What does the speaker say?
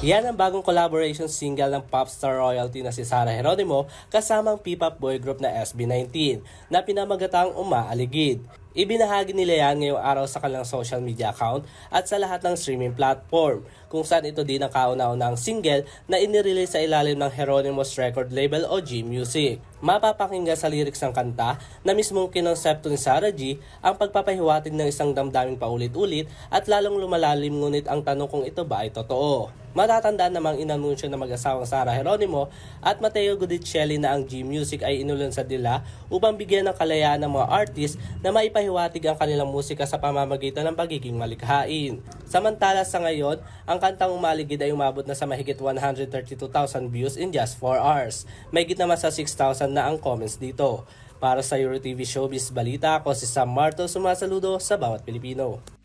Yan ang bagong collaboration single ng popstar royalty na si Sarah Geronimo kasamang P-pop boy group na SB19 na pinamagatang Umaaligid. Ibinahagi nila yan ngayong araw sa kanilang social media account at sa lahat ng streaming platform, kung saan ito din ang kauna-unang single na inirelease sa ilalim ng Geronimo's record label o G Music. Mapapakinggan sa lyrics ng kanta na mismong kinonsepto ni Sarah G ang pagpapahiwatig ng isang damdaming paulit-ulit at lalong lumalalim, ngunit ang tanong kung ito ba ay totoo. Matatandaan namang inanunsyo ng mag-asawang Sarah Geronimo at Matteo Gudicelli na ang G Music ay inulunsad nila upang bigyan ng kalayaan ng mga artist na maipahiwatig ang kanilang musika sa pamamagitan ng pagiging malikhain. Samantala sa ngayon, ang kantang Umaaligid ay umabot na sa mahigit 132,000 views in just 4 hours. Mahigit naman sa 6,000 na ang comments dito. Para sa EuroTV Showbiz Balita, ako si Sam Marto, sumasaludo sa bawat Pilipino.